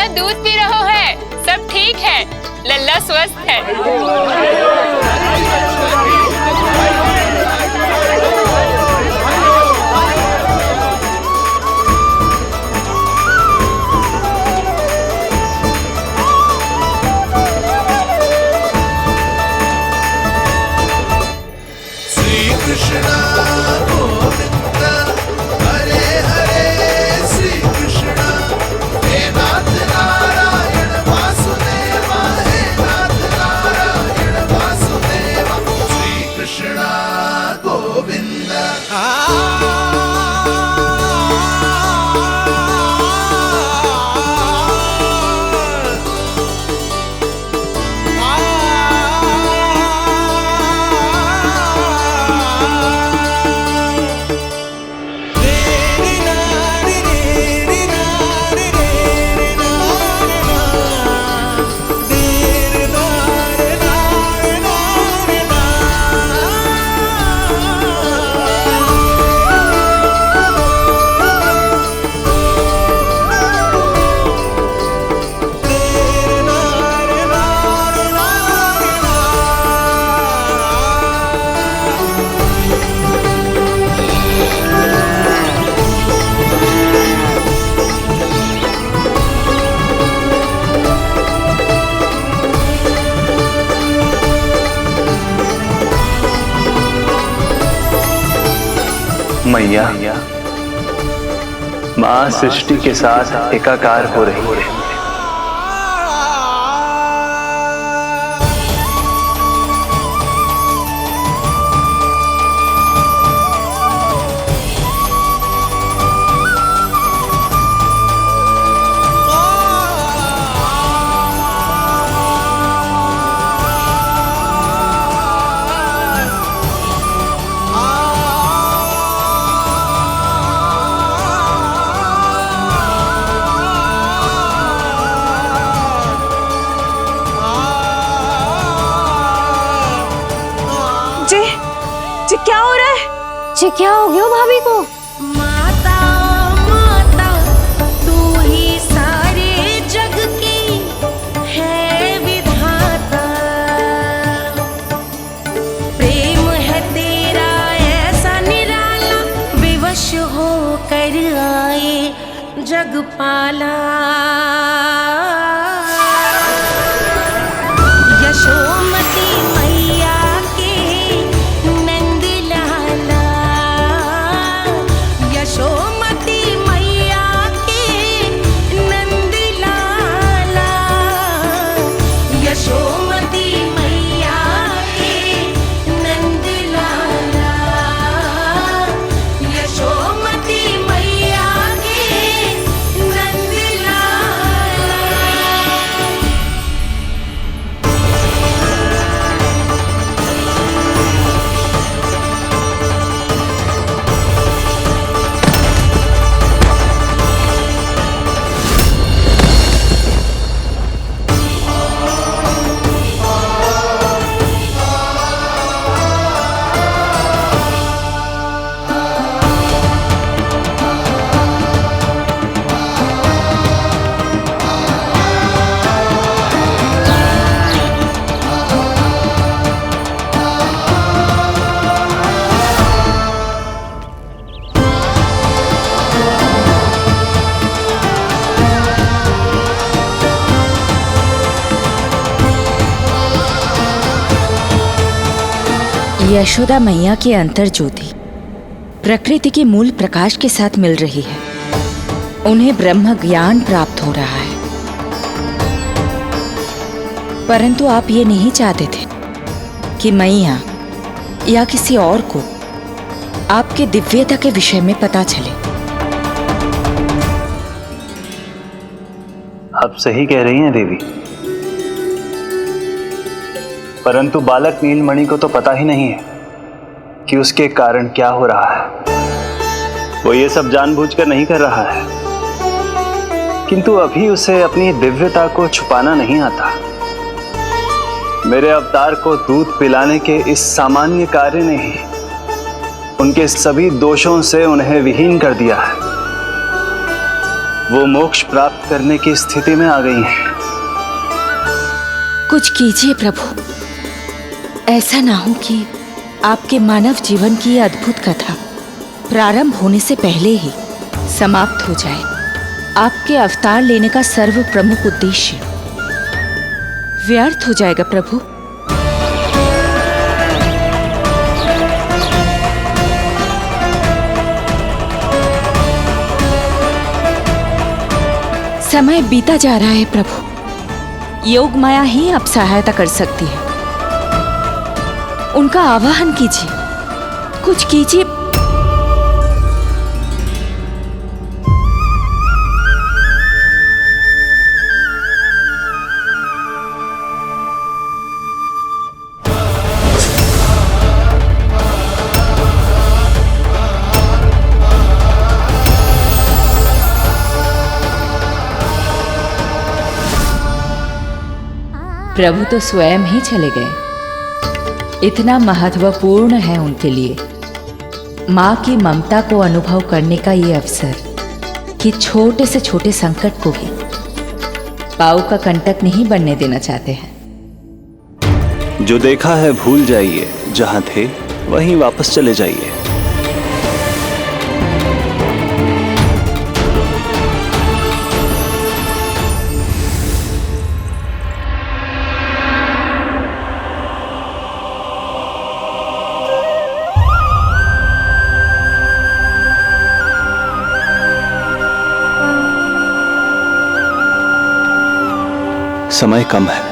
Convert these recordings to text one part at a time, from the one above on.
लल्ला दूध पी रहा है, सब ठीक है, लल्ला स्वस्थ है। मैया, माँ सृष्टि के साथ एकाकार हो रही है। क्या हो रहा है? जी क्या हो गया भाभी को? माता माता तू ही सारे जग की है विधाता, प्रेम है तेरा ऐसा निराला, विवश हो कर आए जग पाला। यशोमती मैया के नंद लाला, यशोमती मैया के नंद लाला, यशोमती मैया के नंद लाला, यशोमती मैया के नंद लाला। यशोदा मैया की अंतर ज्योति प्रकृति के मूल प्रकाश के साथ मिल रही है। उन्हें ब्रह्म ज्ञान प्राप्त हो रहा है, परंतु आप ये नहीं चाहते थे कि मैया या किसी और को आपके दिव्यता के विषय में पता चले। आप सही कह रही हैं देवी, परंतु बालक नीलमणि को तो पता ही नहीं है कि उसके कारण क्या हो रहा है। वो ये सब जानबूझकर नहीं कर रहा है, किंतु अभी उसे अपनी दिव्यता को छुपाना नहीं आता। मेरे अवतार को दूध पिलाने के इस सामान्य कार्य ने ही उनके सभी दोषों से उन्हें विहीन कर दिया है। वो मोक्ष प्राप्त करने की स्थिति में आ गई हैं। कुछ कीजिए प्रभु, ऐसा ना हो कि आपके मानव जीवन की यह अद्भुत कथा प्रारंभ होने से पहले ही समाप्त हो जाए। आपके अवतार लेने का सर्व प्रमुख उद्देश्य व्यर्थ हो जाएगा प्रभु। समय बीता जा रहा है प्रभु, योग माया ही अब सहायता कर सकती है। उनका आवाहन कीजिए, कुछ कीजिए। प्रभु तो स्वयं ही चले गए। इतना महत्वपूर्ण है उनके लिए माँ की ममता को अनुभव करने का ये अवसर कि छोटे से छोटे संकट को भी पाँव का कंटक नहीं बनने देना चाहते हैं। जो देखा है भूल जाइए, जहां थे वहीं वापस चले जाइए। समय कम है।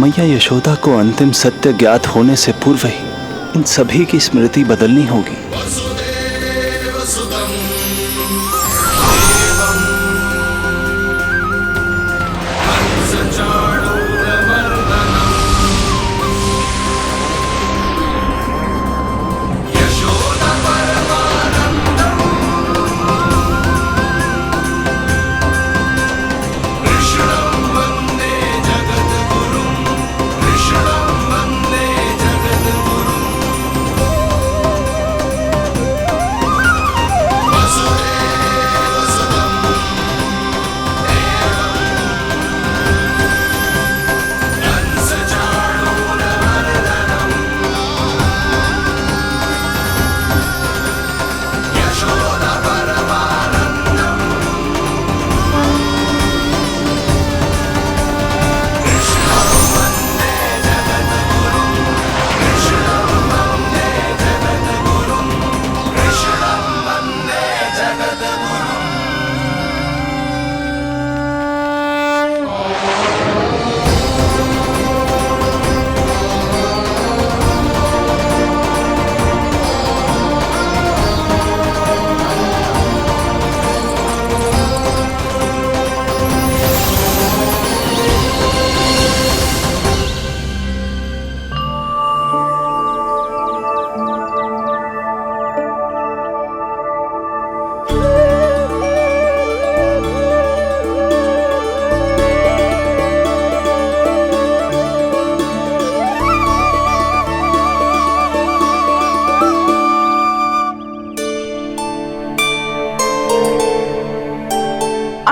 मैया यशोदा को अंतिम सत्य ज्ञात होने से पूर्व ही इन सभी की स्मृति बदलनी होगी।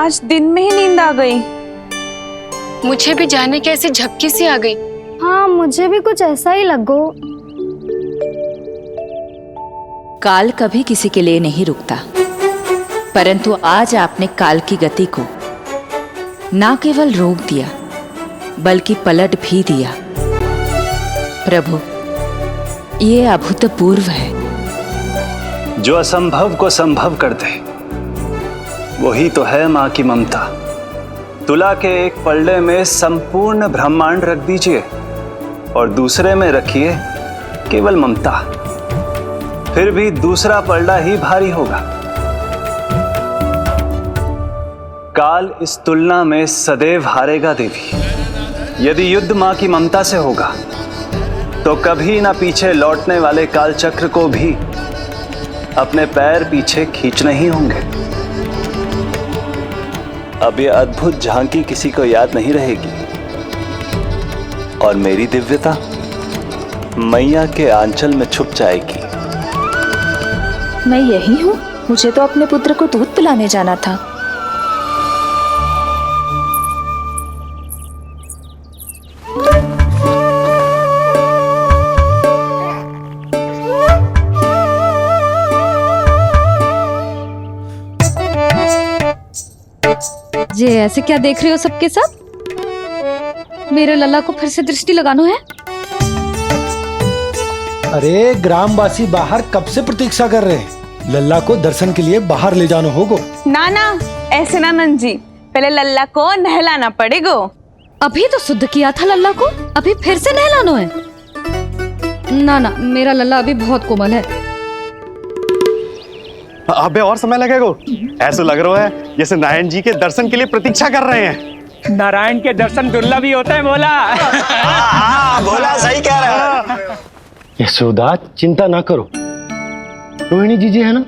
आज दिन में ही नींद आ गई। मुझे भी जाने की ऐसी झपकी सी आ गई। हाँ, मुझे भी कुछ ऐसा ही लगो। काल कभी किसी के लिए नहीं रुकता, परंतु आज आपने काल की गति को ना केवल रोक दिया बल्कि पलट भी दिया। प्रभु, ये अभूतपूर्व है। जो असंभव को संभव कर दे वही तो है माँ की ममता। तुला के एक पल्ले में संपूर्ण ब्रह्मांड रख दीजिए और दूसरे में रखिए केवल ममता, फिर भी दूसरा पल्ला ही भारी होगा। काल इस तुलना में सदैव हारेगा देवी। यदि युद्ध माँ की ममता से होगा तो कभी ना पीछे लौटने वाले काल चक्र को भी अपने पैर पीछे खींचने ही होंगे। अब यह अद्भुत झांकी किसी को याद नहीं रहेगी और मेरी दिव्यता मैया के आंचल में छुप जाएगी। मैं यही हूँ। मुझे तो अपने पुत्र को दूध पिलाने जाना था। ये ऐसे क्या देख रहे हो सबके सब? मेरे लल्ला को फिर से दृष्टि लगाना है? अरे ग्रामवासी बाहर कब से प्रतीक्षा कर रहे हैं, लल्ला को दर्शन के लिए बाहर ले जाना होगा। ना ना, ऐसे ना नंजी, पहले लल्ला को नहलाना पड़ेगा। अभी तो शुद्ध किया था लल्ला को, अभी फिर से नहलाना है? ना ना, मेरा लल्ला अभी बहुत कोमल है। अबे और समय लगेगा। ऐसा लग रहा है जैसे नारायण जी के दर्शन के लिए प्रतीक्षा कर रहे हैं। नारायण के दर्शन दुर्लभ ही होते हैं बोला। हाँ, बोला सही कह रहा है। यशोदा चिंता ना करो, रोहिणी जी है ना,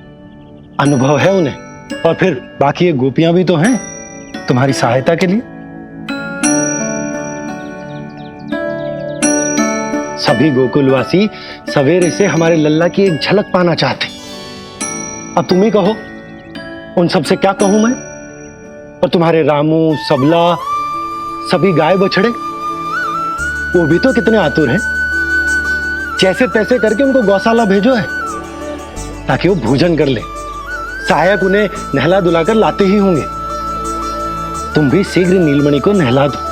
अनुभव है उन्हें, और फिर बाकी ये गोपियां भी तो हैं तुम्हारी सहायता के लिए। सभी गोकुलवासी सवेरे से हमारे लल्ला की एक झलक पाना चाहते। अब तुम ही कहो, उन सब से क्या कहूं मैं? और तुम्हारे रामू, सबला, सभी गाय बछड़े, वो भी तो कितने आतुर हैं। जैसे तैसे करके उनको गौशाला भेजो है ताकि वो भोजन कर ले। सहायक उन्हें नहला धुलाकर लाते ही होंगे। तुम भी शीघ्र नीलमणि को नहला दो।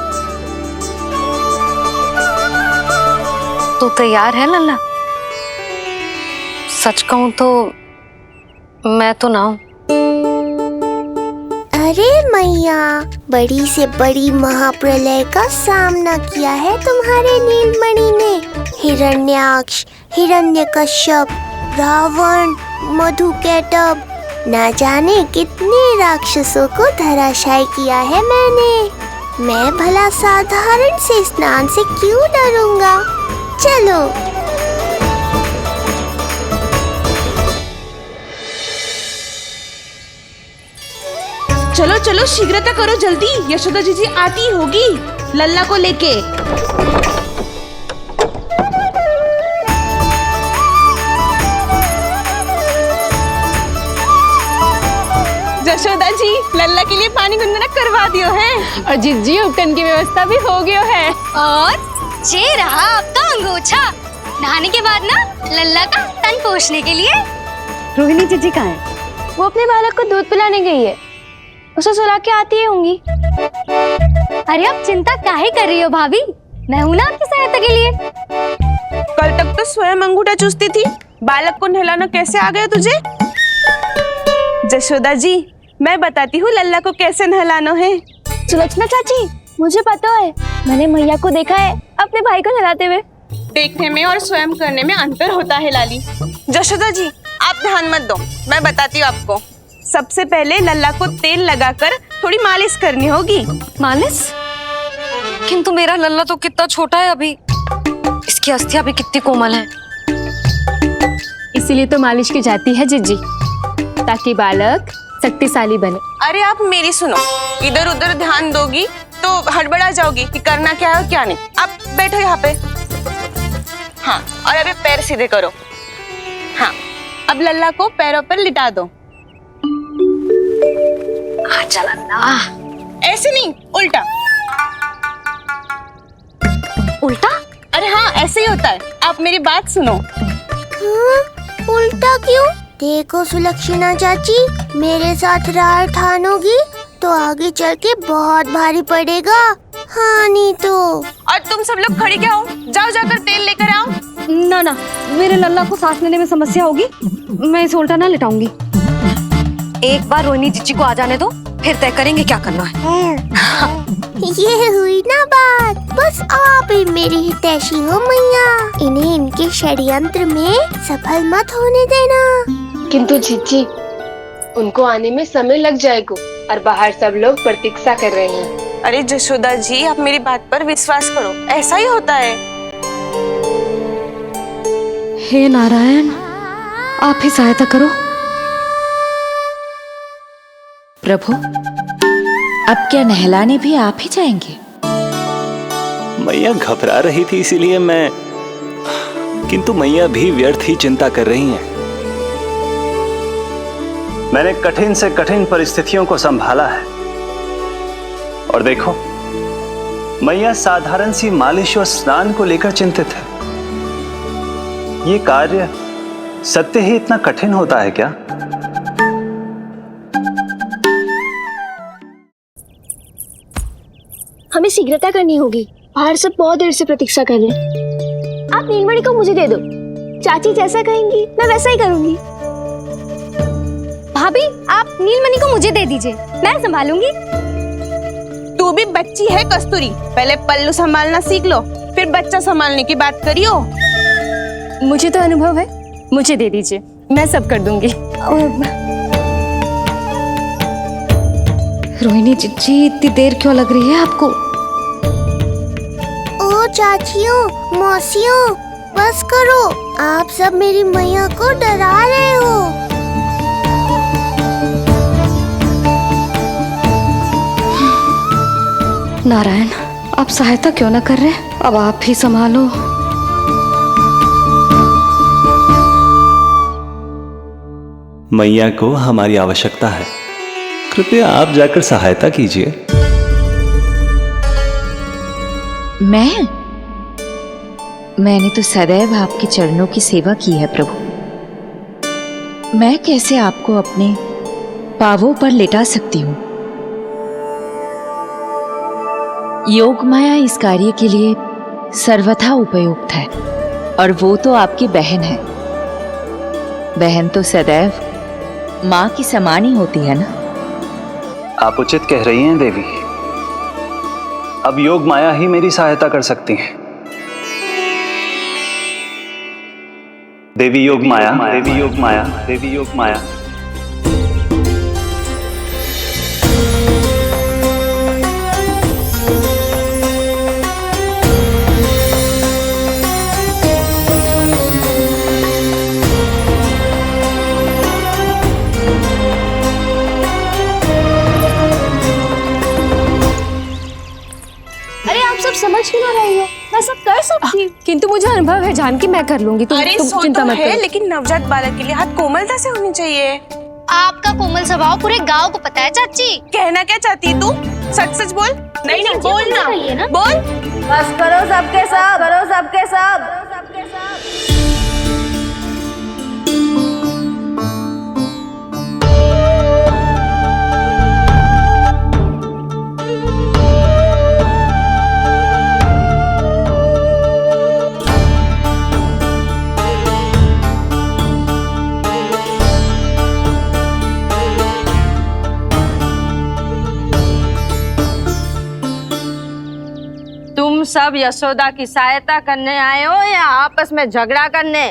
तो तैयार है लल्ला? सच कहूं तो मैं तो ना हूं। अरे मैया, बड़ी से बड़ी महाप्रलय का सामना किया है तुम्हारे नीलमणि ने। हिरण्याक्ष, हिरण्यकश्यप, रावण, मधुकैटभ, न जाने कितने राक्षसों को धराशायी किया है मैंने। मैं भला साधारण से स्नान से क्यों डरूंगा? चलो। चलो चलो, शीघ्रता करो जल्दी, यशोदा जी आती होगी लल्ला को लेके। यशोदा जी, लल्ला के लिए पानी गुनगुना करवा दियो है, और जिज्जी उपटन की व्यवस्था भी हो गयो है। और ये रहा आपका अंगोछा, नहाने के बाद ना लल्ला का तन पोंछने के लिए। रोहिणी जीजी कहाँ है? वो अपने बालक को दूध पिलाने गई है, उसे सुला के आती ही होंगी। अरे आप चिंता काहे कर रही हो भाभी, मैं हूं ना आपकी सहायता के लिए। कल तक तो स्वयं अंगूठा चूसती थी, बालक को नहलाना कैसे आ गया तुझे? यशोदा जी, मैं बताती हूँ लल्ला को कैसे नहलाना है। सुलक्षणा चाची, मुझे पता है, मैंने मैया को देखा है अपने भाई को नहलाते हुए। देखने में और स्वयं करने में अंतर होता है लाली। यशोदा जी, आप ध्यान मत दो, मैं बताती हूँ आपको। सबसे पहले लल्ला को तेल लगाकर थोड़ी मालिश करनी होगी। मालिश? किंतु मेरा लल्ला तो कितना छोटा है अभी, इसकी अस्थियां भी कितनी कोमल है। इसीलिए तो मालिश की जाती है जिज्जी, ताकि बालक शक्तिशाली बने। अरे आप मेरी सुनो, इधर उधर ध्यान दोगी तो हड़बड़ा जाओगी कि करना क्या है और क्या नहीं। आप बैठो यहाँ पे। हाँ, और अभी पैर सीधे करो। हाँ, अब लल्ला को पैरों पर लिटा दो। चला ना, ऐसे नहीं, उल्टा। उल्टा? अरे हाँ, ऐसे ही होता है। आप मेरी बात सुनो। हाँ, उल्टा क्यों? देखो सुलक्षणा चाची, मेरे साथ राह ठानोगी तो आगे चल के बहुत भारी पड़ेगा। हाँ नहीं तो। और तुम सब लोग खड़ी क्या हो? जाओ जाकर तेल लेकर आओ। ना ना, मेरे लल्ला को सांस लेने में समस्या होगी, मैं इसे उल्टा ना लिटाऊंगी। एक बार रोहिणी जीजी को आ जाने दो, फिर तय करेंगे क्या करना है। ये हुई ना बात, बस आप ही मेरी हितैषी हो मैया। इन्हें इनके षड्यंत्र में सफल मत होने देना। किंतु जीजी, उनको आने में समय लग जाएगा और बाहर सब लोग प्रतीक्षा कर रहे हैं। अरे यशोदा जी, आप मेरी बात पर विश्वास करो, ऐसा ही होता है। हे नारायण, आप ही सहायता करो। प्रभु, अब क्या नहलाने भी आप ही जाएंगे? मैया घबरा रही थी इसीलिए मैं, किंतु मैया भी व्यर्थ ही चिंता कर रही हैं। मैंने कठिन से कठिन परिस्थितियों को संभाला है और देखो, मैया साधारण सी मालिश और स्नान को लेकर चिंतित है। ये कार्य सत्य ही इतना कठिन होता है क्या? हमें शीघ्रता करनी होगी। बाहर सब बहुत देर से प्रतीक्षा कर रहे हैं। आप नीलमणि को मुझे दे दो। चाची जैसा कहेंगी मैं वैसा ही करूंगी। भाभी आप नीलमणि को मुझे दे दीजिए, मैं संभालूंगी। तू भी बच्ची है कस्तूरी, पहले पल्लू संभालना सीख लो, फिर बच्चा संभालने की बात करियो। मुझे तो अनुभव है, मुझे दे दीजिए, मैं सब कर दूंगी। रोहिणी जीजी इतनी देर क्यों लग रही है आपको? ओ चाचियों, मौसियों, बस करो। आप सब मेरी मैया को डरा रहे हो। नारायण, आप सहायता क्यों ना कर रहे? अब आप ही संभालो। मैया को हमारी आवश्यकता है, कृपया आप जाकर सहायता कीजिए। मैंने तो सदैव आपके चरणों की सेवा की है प्रभु। मैं कैसे आपको अपने पांवों पर लेटा सकती हूँ? योग माया इस कार्य के लिए सर्वथा उपयुक्त है, और वो तो आपकी बहन है। बहन तो सदैव माँ की समान ही होती है ना। आप उचित कह रही हैं देवी। अब योग माया ही मेरी सहायता कर सकती हैं। देवी योग माया, देवी योग माया, देवी योग माया। अरे आप सब समझ क्यों ना रही हो? मैं सब कर सकती हूँ। किंतु मुझे अनुभव है जानकी, मैं कर लूंगी। तुम चिंता मत है, करो। लेकिन नवजात बालक के लिए हाथ कोमलता से होनी चाहिए। आपका कोमल स्वभाव पूरे गांव को पता है चाची। कहना क्या चाहती है तू? सच सच बोल। नहीं नहीं बोल ना, बोल। बस करो सबके सब, करो सबके सब। तुम सब यशोदा की सहायता करने आए हो या आपस में झगड़ा करने?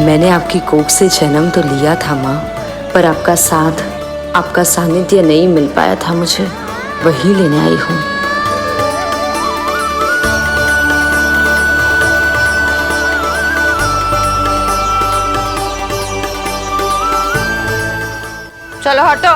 मैंने आपकी कोख से जन्म तो लिया था माँ, पर आपका साथ, आपका सानिध्य नहीं मिल पाया था मुझे, वही लेने आई हूँ। चलो हटो।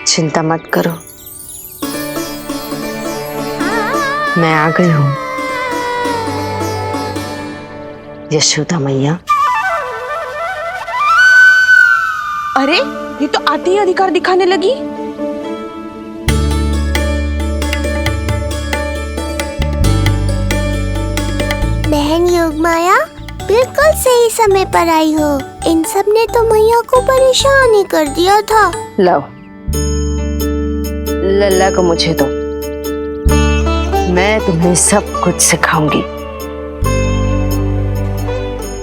चिंता मत करो, मैं आ गई हूँ। यशोदा मैया। अरे ये तो आते ही अधिकार दिखाने लगी। बहन योगमाया, बिल्कुल सही समय पर आई हो। इन सब ने तो मैया को परेशान ही कर दिया था। लो, लल्ला को मुझे दो, मैं तुम्हें सब कुछ सिखाऊंगी।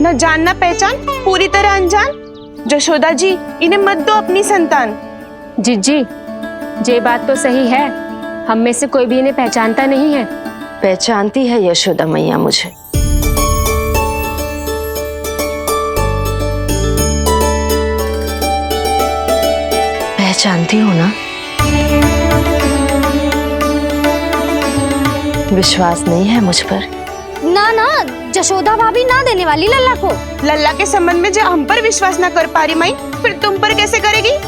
न जान न पहचान, पूरी तरह अनजान। यशोदा जी, इन्हें मत दो अपनी संतान। जीजी, ये बात तो सही है, हम में से कोई भी इन्हें पहचानता नहीं है। पहचानती है यशोदा मैया मुझे। पहचानती हो ना? विश्वास नहीं है मुझ पर? ना ना, जशोदा भाभी ना देने वाली लल्ला को। लल्ला के संबंध में जो हम पर विश्वास ना कर पा रही माई, फिर तुम पर कैसे करेगी?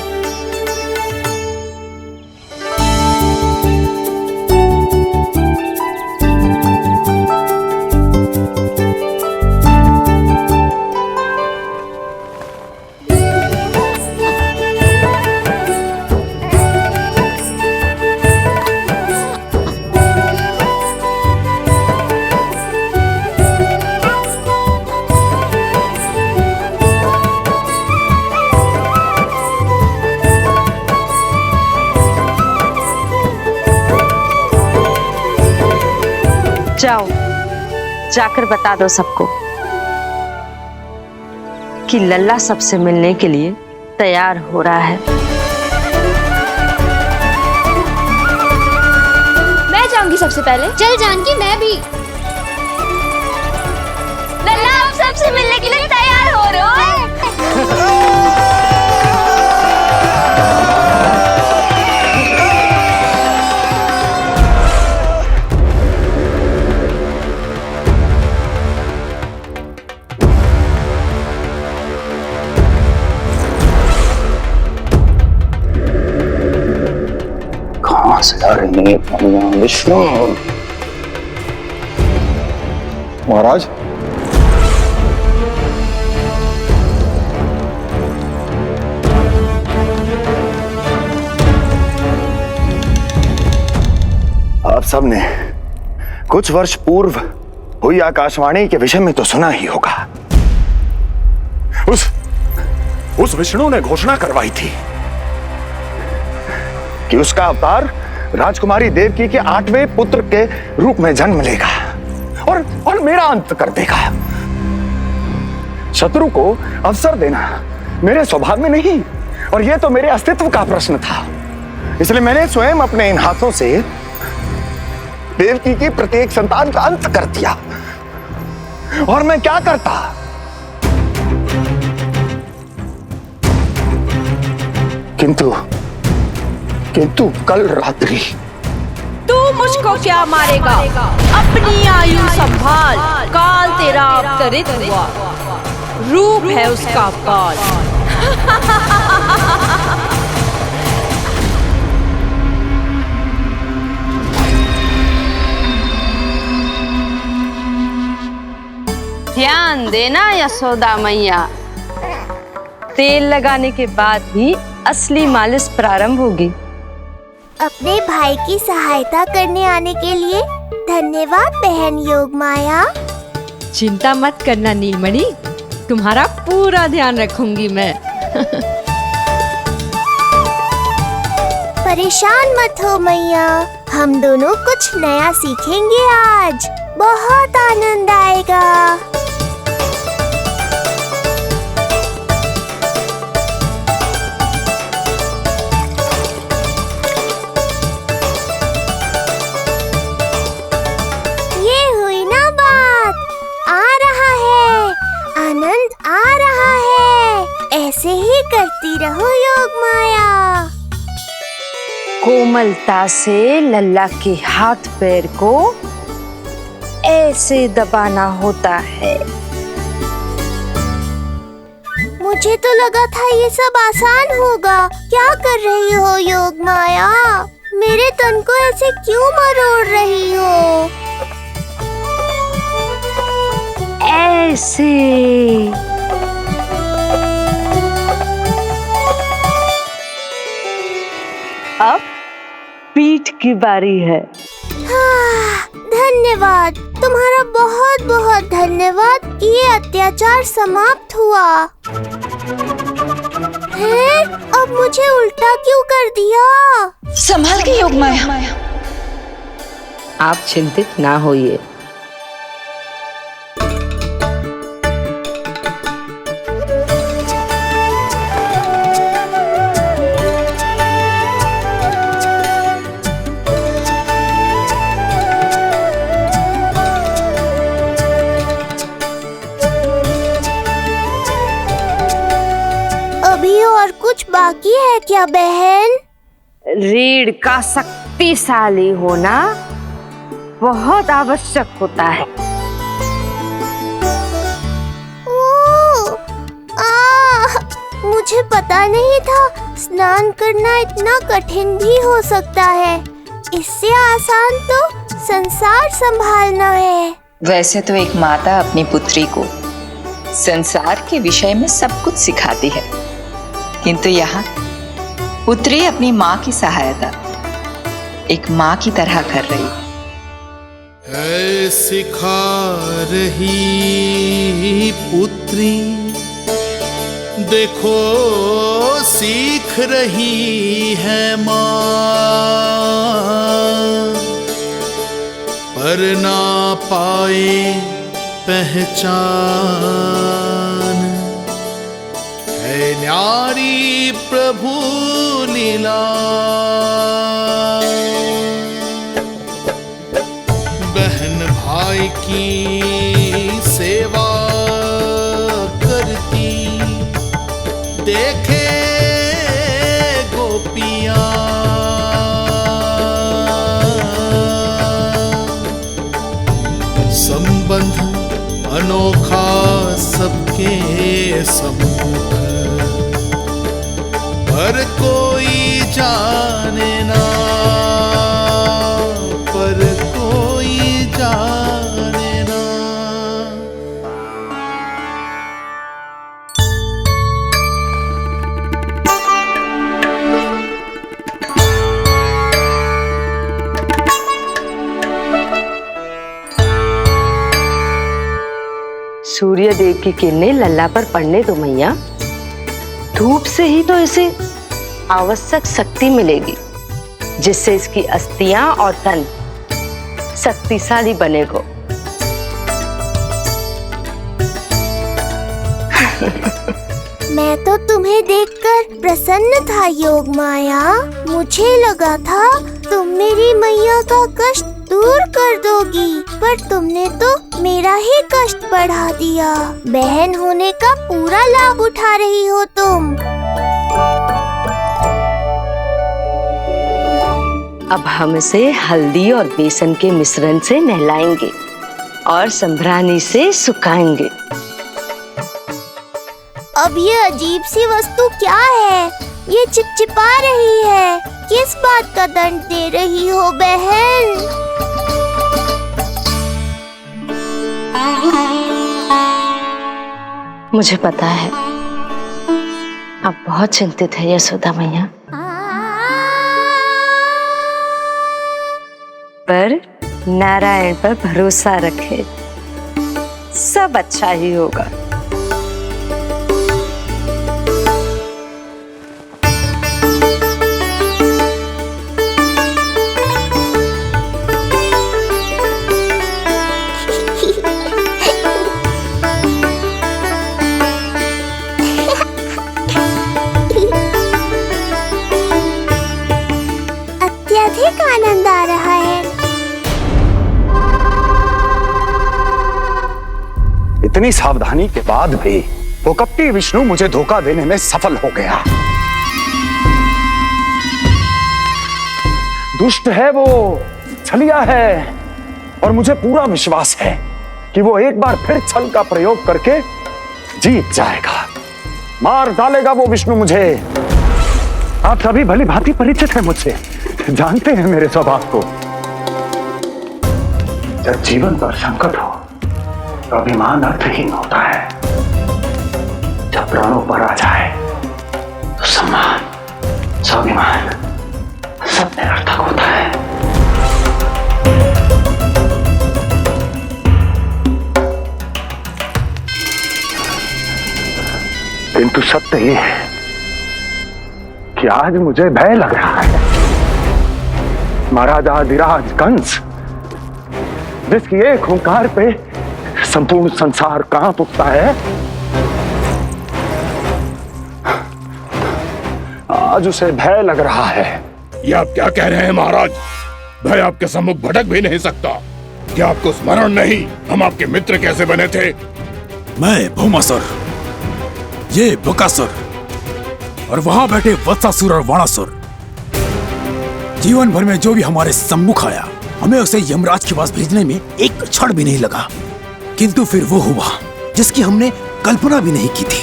जाओ, जाकर बता दो सबको कि लल्ला सबसे मिलने के लिए तैयार हो रहा है। मैं जाऊंगी सबसे पहले। चल जानकी, मैं भी। लल्ला आप सबसे मिलने के लिए तैयार हो रहे हो? कहाँ से आ रही है विष्णु? महाराज, आप सबने कुछ वर्ष पूर्व हुई आकाशवाणी के विषय में तो सुना ही होगा। उस विष्णु ने घोषणा करवाई थी कि उसका अवतार राजकुमारी देवकी के 8वें पुत्र के रूप में जन्म लेगा और मेरा अंत कर देगा। शत्रु को अवसर देना मेरे स्वभाव में नहीं, और यह तो मेरे अस्तित्व का प्रश्न था। इसलिए मैंने स्वयं अपने इन हाथों से देवकी की प्रत्येक संतान का अंत कर दिया। और मैं क्या करता? किंतु कल रात्रि तू मुझको क्या मारेगा? अपनी आयु संभाल, काल तेरा अवतरित हुआ, रूप है उसका काल। ध्यान देना यशोदा मैया, तेल लगाने के बाद ही असली मालिश प्रारंभ होगी। अपने भाई की सहायता करने आने के लिए धन्यवाद बहन योगमाया। चिंता मत करना नीलमणि, तुम्हारा पूरा ध्यान रखूंगी मैं। परेशान मत हो मैया, हम दोनों कुछ नया सीखेंगे आज। बहुत आनंद आएगा। ऐसे ही करती रहो योगमाया। कोमलता से लल्ला के हाथ पैर को ऐसे दबाना होता है। मुझे तो लगा था ये सब आसान होगा। क्या कर रही हो योगमाया? मेरे तन को ऐसे क्यों मरोड़ रही हो? ऐसे अब पीठ की बारी है। हाँ, धन्यवाद, तुम्हारा बहुत बहुत धन्यवाद। ये अत्याचार समाप्त हुआ है। अब मुझे उल्टा क्यों कर दिया? संभाल के योगमाया। आप चिंतित ना होइए। अभी और कुछ बाकी है क्या बहन? रीढ़ का शक्तिशाली होना बहुत आवश्यक होता है। मुझे पता नहीं था स्नान करना इतना कठिन भी हो सकता है। इससे आसान तो संसार संभालना है। वैसे तो एक माता अपनी पुत्री को संसार के विषय में सब कुछ सिखाती है, किंतु यहाँ पुत्री अपनी माँ की सहायता एक माँ की तरह कर रही है। सिखा रही पुत्री, देखो सीख रही है माँ, पर ना पाए पहचान, है न्यारी प्रभु लीला। बहन भाई की सेवा करती, देखे गोपियां, संबंध अनोखा सबके सम्मुख, पर कोई जाने ना, पर कोई जाने ना। सूर्य देव की किरणें लल्ला पर पड़ने दो मैया। धूप से ही तो इसे आवश्यक शक्ति मिलेगी, जिससे इसकी अस्थियां और तन शक्तिशाली बनेगा। मैं तो तुम्हें देखकर प्रसन्न था योग माया। मुझे लगा था तुम मेरी मैया का कष्ट दूर कर दोगी, पर तुमने तो मेरा ही कष्ट बढ़ा दिया। बहन होने का पूरा लाभ उठा रही हो तुम। अब हम इसे हल्दी और बेसन के मिश्रण से नहलाएंगे और संभरानी से सुखाएंगे। अब ये अजीब सी वस्तु क्या है? ये चिपचिपा रही है। किस बात का दंड दे रही हो बहन? मुझे पता है आप बहुत चिंतित है यशोदा मैया, पर नारायण पर भरोसा रखे, सब अच्छा ही होगा। अत्यधिक आनंद आ रहा है। इतनी सावधानी के बाद भी वो कपटी विष्णु मुझे धोखा देने में सफल हो गया। दुष्ट है वो, छलिया है, और मुझे पूरा विश्वास है कि वो एक बार फिर छल का प्रयोग करके जीत जाएगा। मार डालेगा वो विष्णु मुझे। आप सभी भली भांति परिचित हैं मुझसे, जानते हैं मेरे स्वभाव को। जब जीवन पर संकट हो तो अभिमान अर्थहीन होता है, जब प्राणों पर आ जाए तो सम्मान, स्वाभिमान सब निरर्थक होता है। किंतु सत्य ये है कि आज मुझे भय लग रहा है। महाराजाधिराज कंस, जिसकी एक हुंकार पे संपूर्ण संसार कांप उठता है, आज उसे भय लग रहा है। ये आप क्या कह रहे हैं महाराज? भय आपके सम्मुख भटक भी नहीं सकता। क्या आपको स्मरण नहीं हम आपके मित्र कैसे बने थे? मैं भौमासुर, ये बकासुर, और वहां बैठे वत्सासुर और वाणासुर। जीवन भर में जो भी हमारे सम्मुख आया, हमें उसे यमराज के पास भेजने में एक क्षण भी नहीं लगा। किंतु फिर वो हुआ जिसकी हमने कल्पना भी नहीं की थी।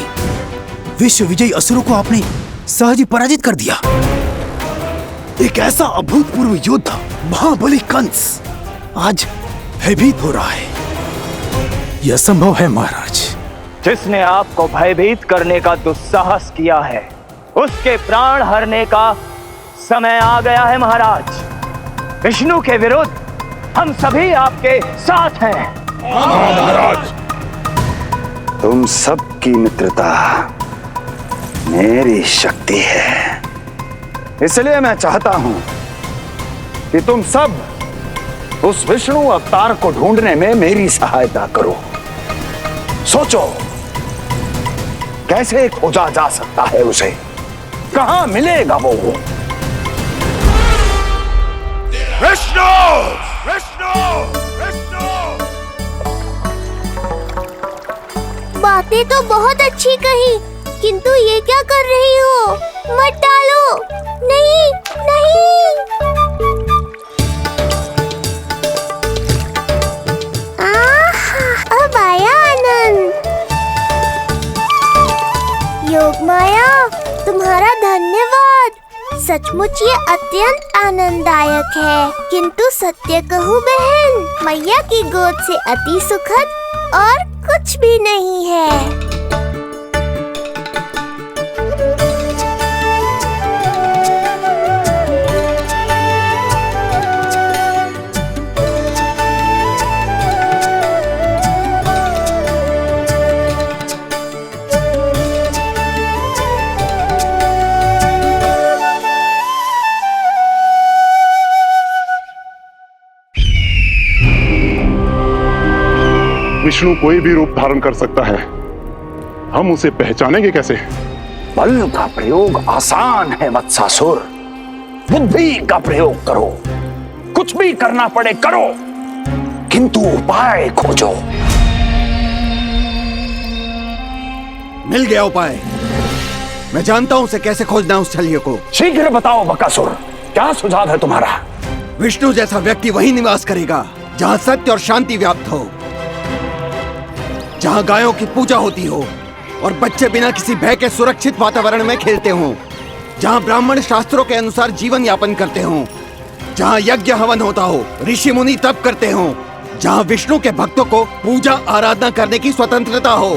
विश्व विजयी असुरों को आपने सहज ही पराजित कर दिया। एक ऐसा अभूतपूर्व योद्धा महाबली कंस आज भयभीत हो रहा है। यह संभव है महाराज। जिसने आपको भयभीत करने का दुस्साहस किया है उसके प्राण हरने का समय आ गया है महाराज। विष्णु के विरुद्ध हम सभी आपके साथ हैं। महाराज, तुम सबकी मित्रता मेरी शक्ति है, इसलिए मैं चाहता हूं कि तुम सब उस विष्णु अवतार को ढूंढने में मेरी सहायता करो। सोचो कैसे खोजा जा सकता है उसे, कहां मिलेगा वो? विष्णु! विष्णु! विष्णु! बातें तो बहुत अच्छी कही, किंतु ये क्या कर रही हो? मत डालो। नहीं नहीं। अब आया आनंद। योग माया, तुम्हारा धन्यवाद। सचमुच ये अत्यंत आनंददायक है, किंतु सत्य कहूँ बहन, मैया की गोद से अति सुखद और कुछ भी नहीं है। विष्णु कोई भी रूप धारण कर सकता है, हम उसे पहचानेंगे कैसे? बल का प्रयोग आसान है वत्सासुर, बुद्धि का प्रयोग करो। कुछ भी करना पड़े करो, किंतु उपाय खोजो। मिल गया उपाय। मैं जानता हूं उसे कैसे खोजना उस छलिए को। शीघ्र बताओ बकासुर, क्या सुझाव है तुम्हारा? विष्णु जैसा व्यक्ति वहीं निवास करेगा जहां सत्य और शांति व्याप्त हो, जहां गायों की पूजा होती हो और बच्चे बिना किसी भय के सुरक्षित वातावरण में खेलते हों, जहां ब्राह्मण शास्त्रों के अनुसार जीवन यापन करते हों, जहां यज्ञ हवन होता हो, ऋषि मुनि तप करते हों, जहां विष्णु के भक्तों को पूजा आराधना करने की स्वतंत्रता हो।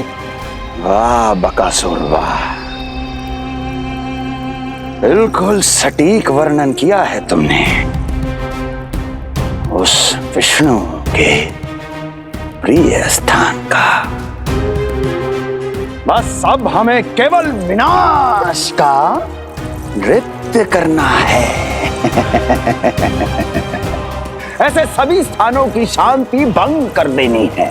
वाह बकासुर वाह, बिल्कुल सटीक वर्णन किया है तुमने उस विष्णु के प्रिय स्थान का। बस अब हमें केवल विनाश का नृत्य करना है। ऐसे सभी स्थानों की शांति भंग कर देनी है,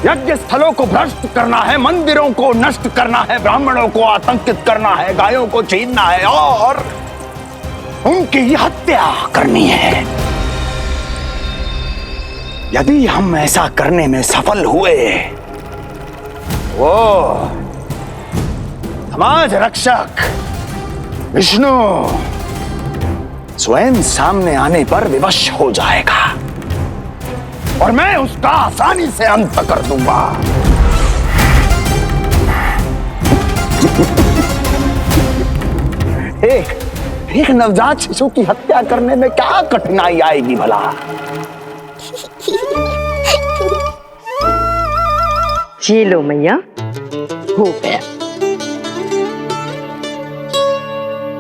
यज्ञ स्थलों को भ्रष्ट करना है, मंदिरों को नष्ट करना है, ब्राह्मणों को आतंकित करना है, गायों को छीनना है और उनकी हत्या करनी है। यदि हम ऐसा करने में सफल हुए, वो समाज रक्षक विष्णु स्वयं सामने आने पर विवश हो जाएगा और मैं उसका आसानी से अंत कर दूंगा। एक नवजात शिशु की हत्या करने में क्या कठिनाई आएगी भला? ये लो मैया, हो गया।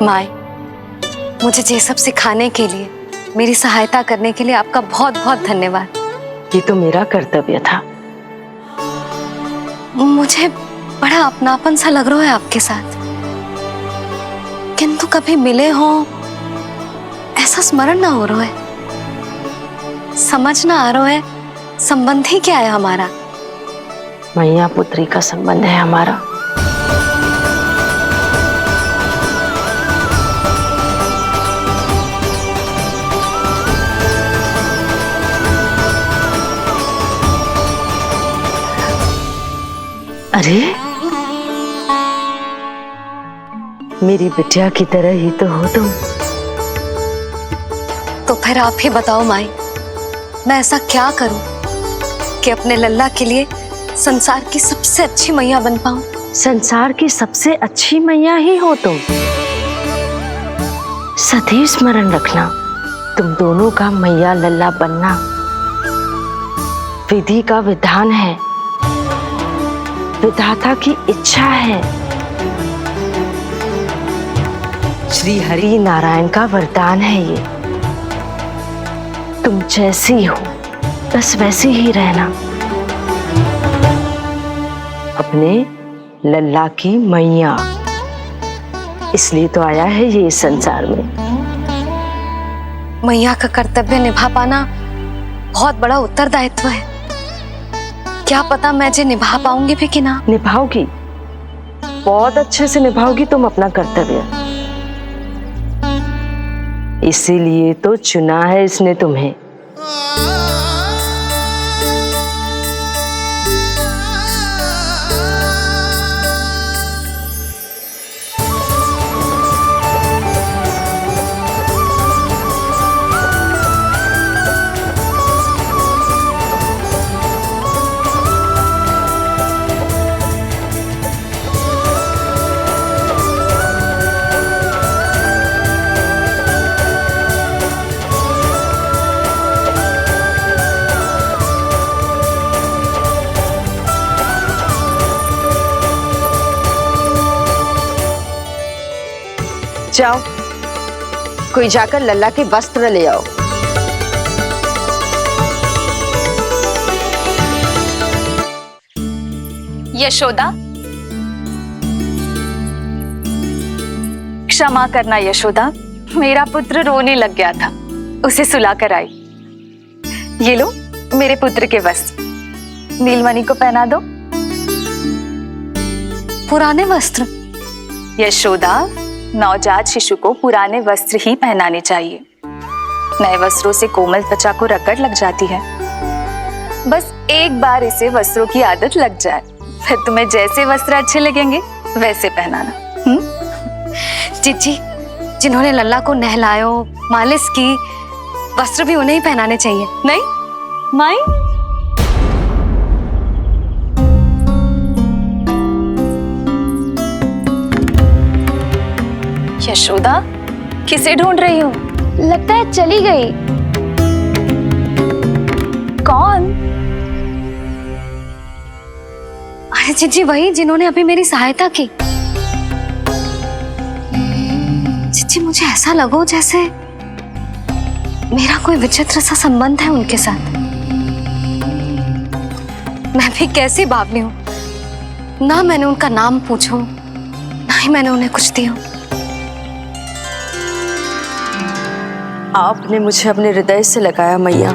माय, मुझे ये सब सिखाने के लिए, मेरी सहायता करने के लिए आपका बहुत बहुत धन्यवाद। ये तो मेरा कर्तव्य था। मुझे बड़ा अपनापन सा लग रहा है आपके साथ, किंतु कभी मिले हो ऐसा स्मरण ना हो रहा है, समझ ना आ रहा है संबंध ही क्या है हमारा। मैया पुत्री का संबंध है हमारा। अरे मेरी बिटिया की तरह ही तो हो तुम। तो फिर आप ही बताओ माई, मैं ऐसा क्या करूं कि अपने लल्ला के लिए संसार की सबसे अच्छी मैया बन पाऊं? संसार की सबसे अच्छी मैया ही हो तुम। सदैव स्मरण रखना, तुम दोनों का मैया लल्ला बनना विधि का विधान है, विधाता की इच्छा है, श्री हरि नारायण का वरदान है ये। तुम जैसी हो बस वैसी ही रहना, अपने लल्ला की मैया। इसलिए तो आया है ये इस संसार में। मैया का कर्तव्य निभा पाना बहुत बड़ा उत्तरदायित्व है। क्या पता मैं जे निभा पाऊंगी भी कि ना। निभाओगी, बहुत अच्छे से निभाओगी तुम अपना कर्तव्य। इसीलिए तो चुना है इसने तुम्हें। जाओ, कोई जाकर लल्ला के वस्त्र ले आओ। यशोदा, क्षमा करना यशोदा, मेरा पुत्र रोने लग गया था, उसे सुलाकर आई। ये लो मेरे पुत्र के वस्त्र, नीलमणि को पहना दो। पुराने वस्त्र? यशोदा, नवजात शिशु को पुराने वस्त्र ही पहनाने चाहिए। नए वस्त्रों से कोमल त्वचा को रगड़ लग जाती है। बस एक बार इसे वस्त्रों की आदत लग जाए, फिर तुम्हें जैसे वस्त्र अच्छे लगेंगे वैसे पहनाना। जीजी, जिन्होंने लल्ला को नहलायो, मालिश की, वस्त्र भी उन्हें ही पहनाने चाहिए। नहीं माई, यशोदा किसे ढूंढ रही हो? लगता है चली गई। कौन? अरे जीजी, वही जिन्होंने अभी मेरी सहायता की। जीजी, मुझे ऐसा लगो जैसे मेरा कोई विचित्र सा संबंध है उनके साथ। मैं भी कैसी बावली हूँ, ना मैंने उनका नाम पूछो, ना ही मैंने उन्हें कुछ दिया। आपने मुझे अपने हृदय से लगाया मैया,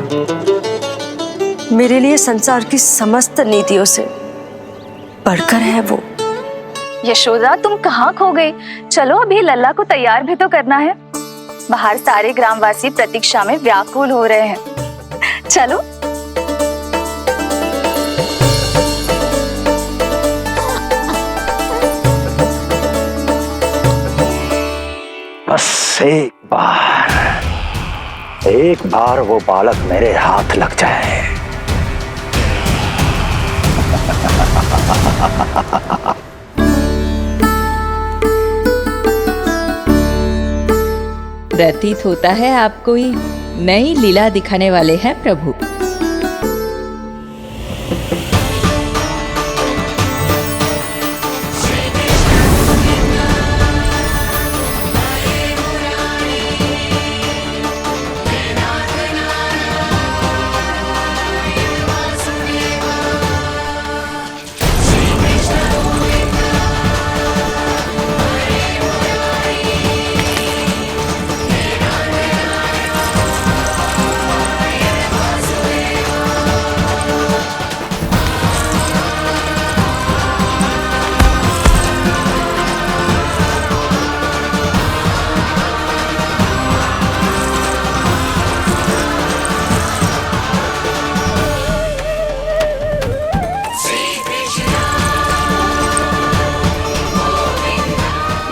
मेरे लिए संसार की समस्त नीतियों से बढ़कर है वो। यशोदा, तुम कहाँ खो गई? चलो अभी लल्ला को तैयार भी तो करना है। बाहर सारे ग्रामवासी प्रतीक्षा में व्याकुल हो रहे हैं। चलो। बस एक बार वो बालक मेरे हाथ लग जाए। प्रतीत होता है आप कोई नई लीला दिखाने वाले हैं प्रभु।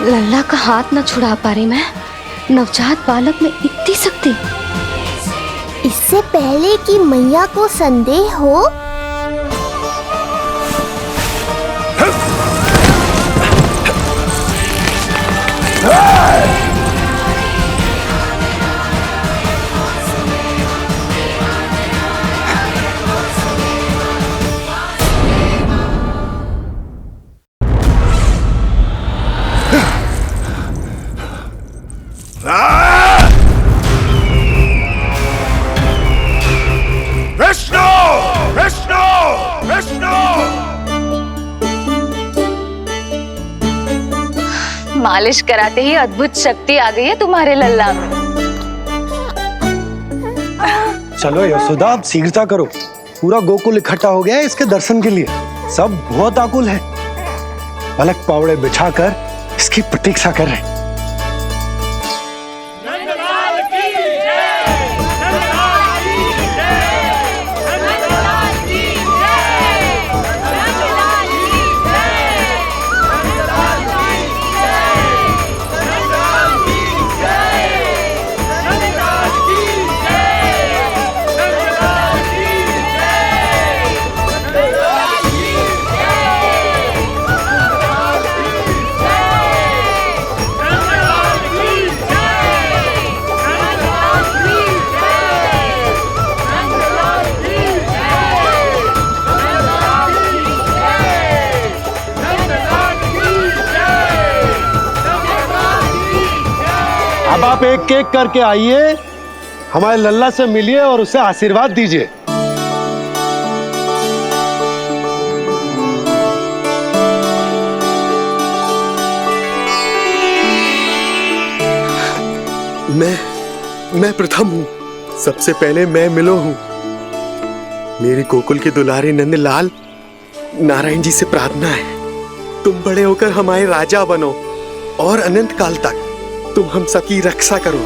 लल्ला का हाथ न छुड़ा पा रही मैं। नवजात बालक में इतनी शक्ति। इससे पहले कि मैया को संदेह हो, विष्णु विष्णु विष्णु। मालिश कराते ही अद्भुत शक्ति आ गई है तुम्हारे लल्ला में। चलो यशोदा, अब शीघ्रता करो। पूरा गोकुल इकट्ठा हो गया है इसके दर्शन के लिए। सब बहुत आकुल है। पलक पावड़े बिछाकर इसकी प्रतीक्षा कर रहे हैं। अब आप एक एक करके आइए, हमारे लल्ला से मिलिए और उसे आशीर्वाद दीजिए। मैं प्रथम हूँ। सबसे पहले मैं मिलो हूँ। मेरी गोकुल के दुलारे नंदलाल, नारायण जी से प्रार्थना है, तुम बड़े होकर हमारे राजा बनो और अनंत काल तक तुम हम सबकी रक्षा करो।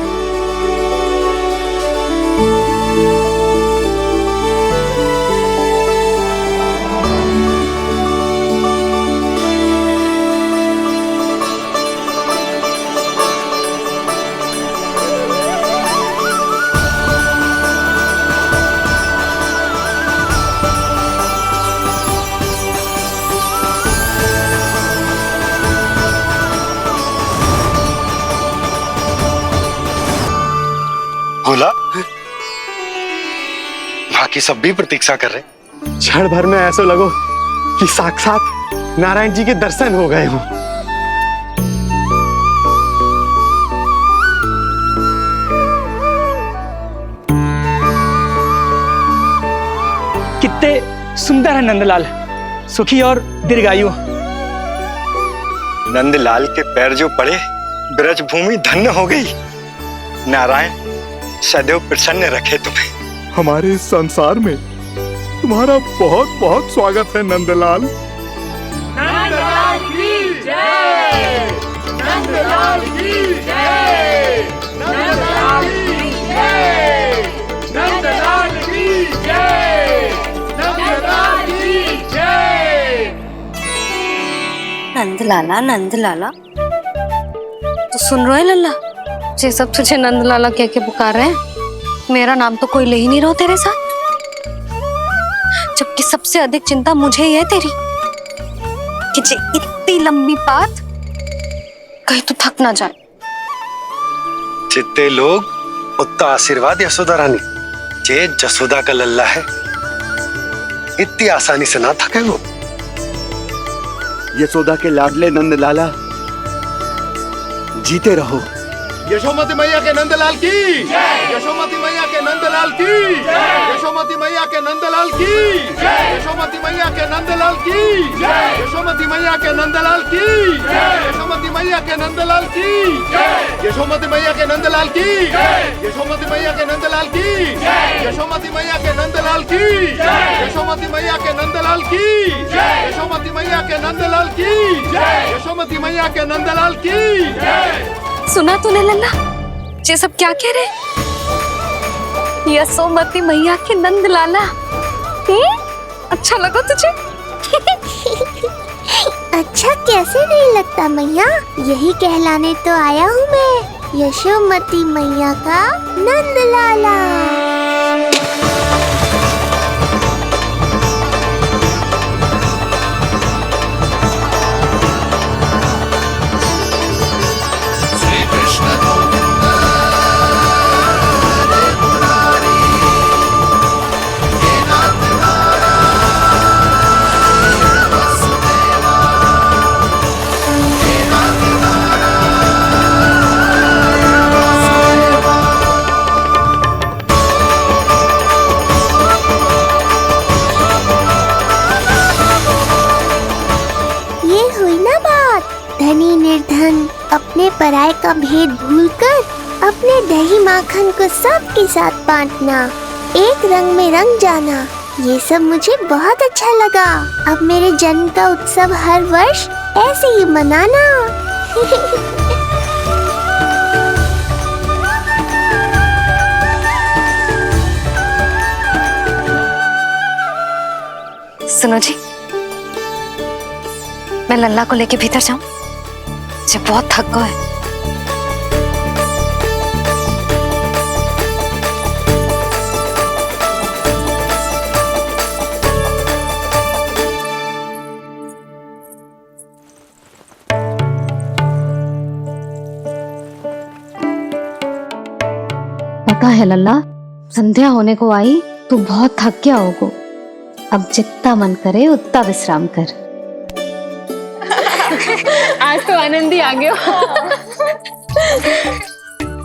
बोला, बाकी सब भी प्रतीक्षा कर रहे। क्षण भर में ऐसा लगो कि साक्षात नारायण जी के दर्शन हो गए हों। कितने सुंदर है नंदलाल, सुखी और दीर्घायु। नंदलाल के पैर जो पड़े, ब्रज भूमि धन्य हो गई। नारायण सदैव प्रसन्न रखे तुम्हें। हमारे इस संसार में तुम्हारा बहुत बहुत स्वागत है नंदलाल। नंदलाल की जय, नंदलाल की जय, नंदलाल की जय, नंदलाल की जय, नंदलाल की जय। नंदलाला नंदलाला, तो सुन रहे लल्ला, ये सब तुझे नंदलाला कह के पुकार रहे हैं। मेरा नाम तो कोई ले ही नहीं रहा तेरे साथ, जबकि सबसे अधिक चिंता मुझे ही है तेरी कि जे इतनी लंबी बात कहीं तो थक ना जाए। जितने लोग उतना आशीर्वाद यशोदा रानी। जे जसोदा का लल्ला है, इतनी आसानी से ना थके वो। यशोदा के लाडले नंदलाला, जीते रहो। यशोमती मैया के नंदलाल की जय, यशोमती मैया के नंदलाल की जय, यशोमती मैया के नंदलाल की जय, यशोमती मैया के नंदलाल की जय, यशोमती मैया के नंदलाल की जय, यशोमती मैया के नंदलाल की जय, यशोमती मैया के नंदलाल की जय, यशोमती मैया के नंदलाल की जय, यशोमती मैया के नंदलाल की जय, यशोमती मैया के नंदलाल की जय, यशोमती मैया के नंदलाल की जय, यशोमती मैया के नंदलाल की जय। सुना तूने लल्ला, ये सब क्या कह रहे? यशोमती मैया के नंदलाला। अच्छा लगा तुझे? अच्छा कैसे नहीं लगता मैया, यही कहलाने तो आया हूँ मैं, यशोमती मैया का नंदलाला। अपने पराये का भेद भूलकर अपने दही माखन को सबके साथ बांटना, एक रंग में रंग जाना, ये सब मुझे बहुत अच्छा लगा। अब मेरे जन्म का उत्सव हर वर्ष ऐसे ही मनाना। सुनो जी, मैं लल्ला को लेके भीतर जाऊं? मुझे बहुत थक गया है। पता है लल्ला, संध्या होने को आई, तू बहुत थक गया होगो। अब जितना मन करे उतना विश्राम कर। आज तो आनंद ही आ गया।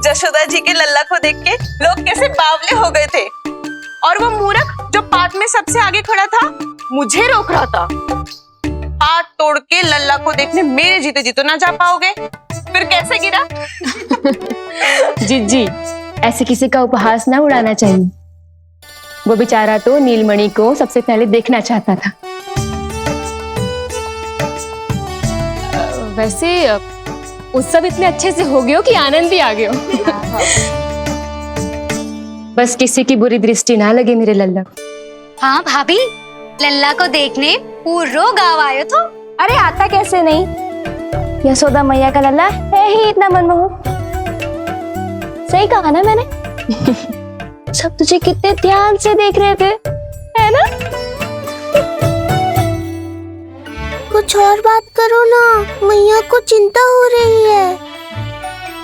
जशोदा जी के लल्ला को देख के लोग कैसे बावले हो गए थे, और वो मूर्ख जो पार्क में सबसे आगे खड़ा था मुझे रोक रहा था। हाथ तोड़ के लल्ला को देखने मेरे जीते जी तो ना जा पाओगे, फिर कैसे गिरा? जिज्जी, ऐसे किसी का उपहास ना उड़ाना चाहिए। वो बेचारा तो नीलमणि को सबसे पहले देखना चाहता था। वैसे उत्सव इतने अच्छे से हो गए हो कि आनंद ही आ गया हो। बस किसी की बुरी दृष्टि ना लगे मेरे लल्ला को। हाँ भाभी, लल्ला को देखने पूरा गांव आयो तो। अरे आता कैसे नहीं, यशोदा मैया का लल्ला है ही इतना मनमोहक। सही कहा ना मैंने? सब तुझे कितने ध्यान से देख रहे थे, है ना? कुछ और बात करो ना, मैया को चिंता हो रही है।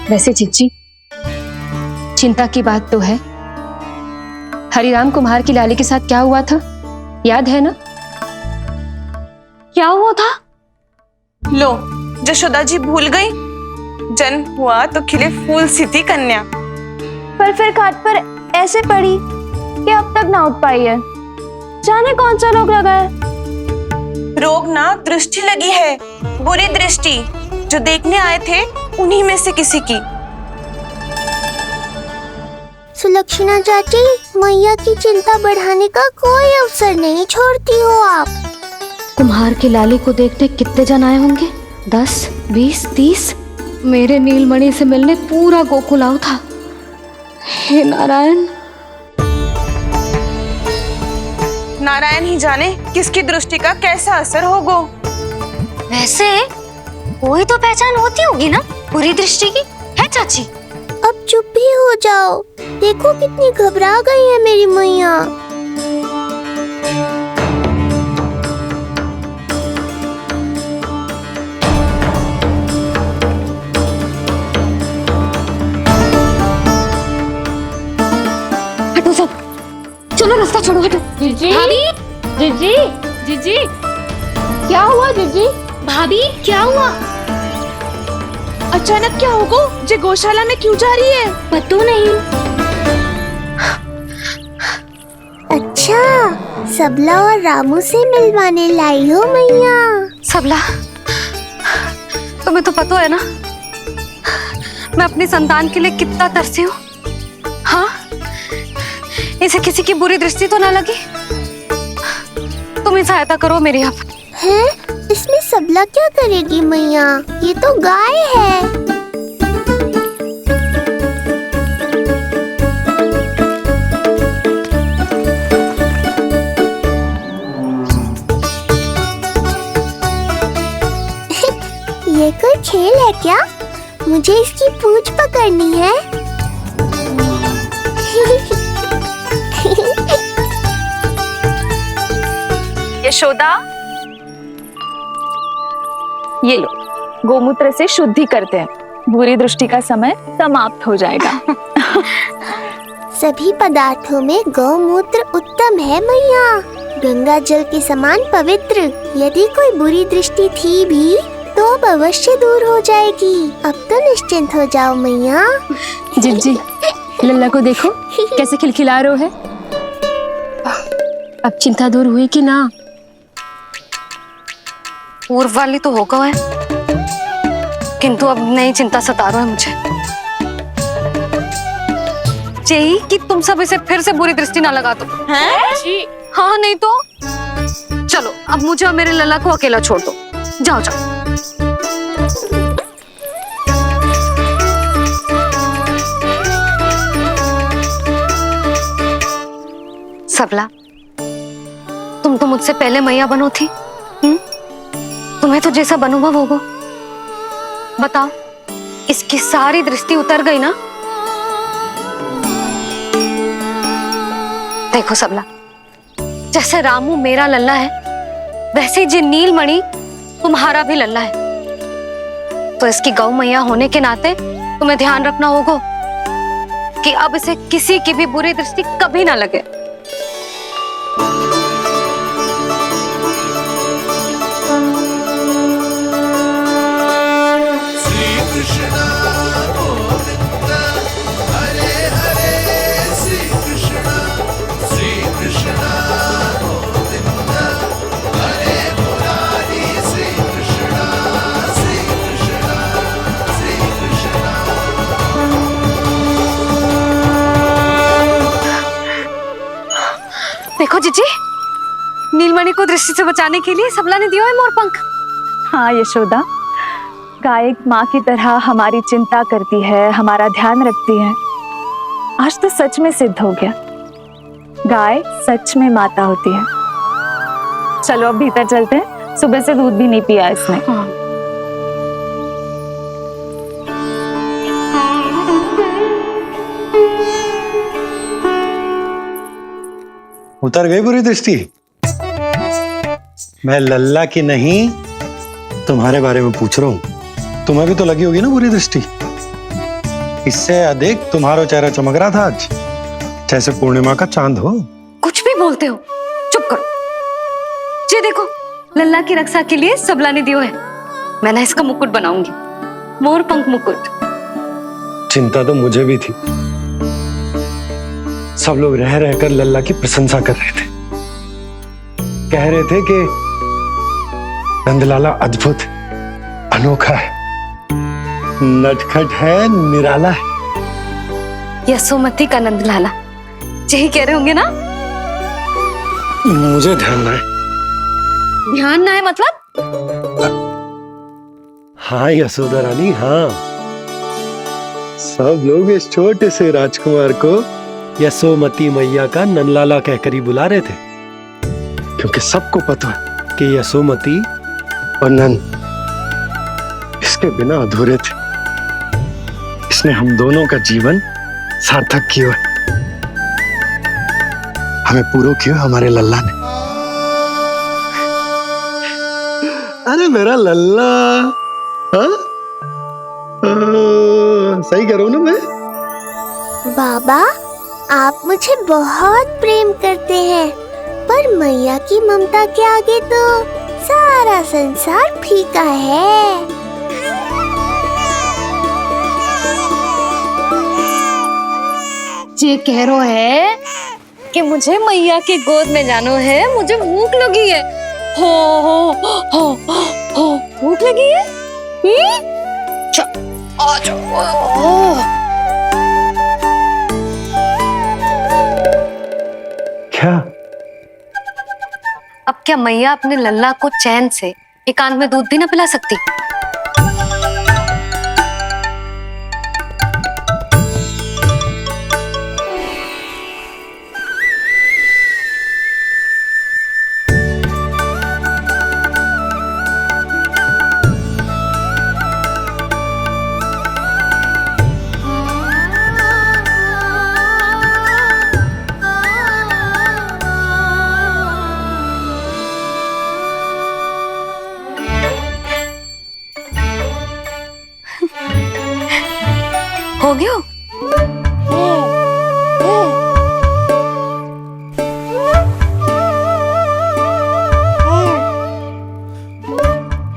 वैसे जिज्जी, चिंता की बात तो है। हरिराम कुम्हार की लाली के साथ क्या हुआ था, याद है ना? क्या हुआ था? लो, जशोदा जी भूल गई। जन्म हुआ तो खिले फूल सी थी कन्या, पर फिर खाट पर ऐसे पड़ी कि अब तक ना उठ पाई है। जाने कौन सा रोग लगा है। रोग ना, दृष्टि लगी है, बुरी दृष्टि। जो देखने आए थे उन्हीं में से किसी की। सुलक्षणा चाची, मैया की चिंता बढ़ाने का कोई अवसर नहीं छोड़ती हो आप। कुम्हार की लाली को देखने कितने जन आए होंगे? 10, 20, 30। मेरे नीलमणि से मिलने पूरा गोकुल आओ था। हे नारायण। नारायण ही जाने किसकी दृष्टि का कैसा असर होगा। वैसे कोई तो पहचान होती होगी ना बुरी दृष्टि की, है चाची? अब चुप भी हो जाओ, देखो कितनी घबरा गई है मेरी मैया। हटो सब, चलो रास्ता छोड़ो, हटो। जिज्जी, भाभी, जिज्जी, जिज्जी, क्या हुआ जिज्जी? भाभी क्या हुआ? अचानक क्या होगा? जे गौशाला में क्यों जा रही है? पता नहीं। अच्छा, सबला और रामू से मिलवाने लाई हो मैया। सबला, तुम्हें तो पता है ना मैं अपनी संतान के लिए कितना तरसी हूँ। हाँ, इसे किसी की बुरी दृष्टि तो ना लगी। तुम ही सहायता करो मेरी। अब हैं? इसमें सबला क्या करेगी मैया, ये तो गाय है। ये कोई खेल है क्या? मुझे इसकी पूंछ पकड़नी है। यशोदा, ये लो, गोमूत्र से शुद्धि करते हैं, बुरी दृष्टि का समय समाप्त हो जाएगा। सभी पदार्थों में गौमूत्र उत्तम है मैया, गंगा जल के समान पवित्र। यदि कोई बुरी दृष्टि थी भी तो अब अवश्य दूर हो जाएगी। अब तो निश्चिंत हो जाओ मैया। जिज्जी, लल्ला को देखो कैसे खिलखिला रहा है। अब चिंता दूर हुई कि ना? पूर्व वाली तो होगा है, किंतु अब नई चिंता सता रहा है मुझे, यही कि तुम सब इसे फिर से बुरी दृष्टि ना लगा दो। हैं? हाँ नहीं तो चलो अब मुझे और मेरे लल्ला को अकेला छोड़ दो। जाओ जाओ। सबला, तुम तो मुझसे पहले मैया बनो थी। तुम्हें तो जैसा अनुभव होगा। बताओ, इसकी सारी दृष्टि उतर गई ना? देखो सबला, जैसे रामू मेरा लल्ला है, वैसे जी नीलमणि तुम्हारा भी लल्ला है। तो इसकी गौ मैया होने के नाते तुम्हें ध्यान रखना होगा कि अब इसे किसी की भी बुरी दृष्टि कभी ना लगे। देखो जीजी, नीलमणि को दृष्टि से बचाने के लिए सबला ने दिया है मोरपंख। हाँ यशोदा, गाय एक माँ की तरह हमारी चिंता करती है, हमारा ध्यान रखती है। आज तो सच में सिद्ध हो गया, गाय सच में माता होती है। चलो अब भीतर चलते हैं, सुबह से दूध भी नहीं पिया इसने। उतर गई बुरी दृष्टि? मैं लल्ला की नहीं तुम्हारे बारे में पूछ रहा हूं। तुम्हें भी तो लगी होगी ना बुरी दृष्टि? इससे अधिक तुम्हारा चेहरा चमक रहा था आज, जैसे पूर्णिमा का चांद हो। कुछ भी बोलते हो, चुप करो। ये देखो, लल्ला की रक्षा के लिए सबला ने दियो है। मैं ना इसका मुकुट बनाऊंगी, मोरपंख मुकुट। चिंता तो मुझे भी थी। सब लोग रह रहकर लल्ला की प्रशंसा कर रहे थे, कह रहे थे कि नंदलाला अद्भुत, अनोखा है, नटखट है, निराला है। यशोमती का नंदलाला, यही कह रहे होंगे ना? मुझे ध्यान ना है। ध्यान ना है मतलब? हाँ यशोदा रानी, हाँ। सब लोग इस छोटे से राजकुमार को यशोमती मैया का नंदलाला कहकर ही बुला रहे थे, क्योंकि सबको पता है कि यशोमती और नंद इसके बिना अधूरे थे। इसने हम दोनों का जीवन सार्थक किया है, हमें पूरा किया हमारे लल्ला ने। अरे मेरा लल्ला, हाँ? सही कह रहा हूं ना मैं? बाबा, आप मुझे बहुत प्रेम करते हैं, पर मैया की ममता के आगे तो सारा संसार फीका है। ये कह रो है कि मुझे मैया की गोद में जानो है, मुझे भूख लगी है। हो हो हो, भूख लगी है? आ जाओ। क्या? अब क्या मैया अपने लल्ला को चैन से एकांत में दूध भी ना पिला सकती? हो गया?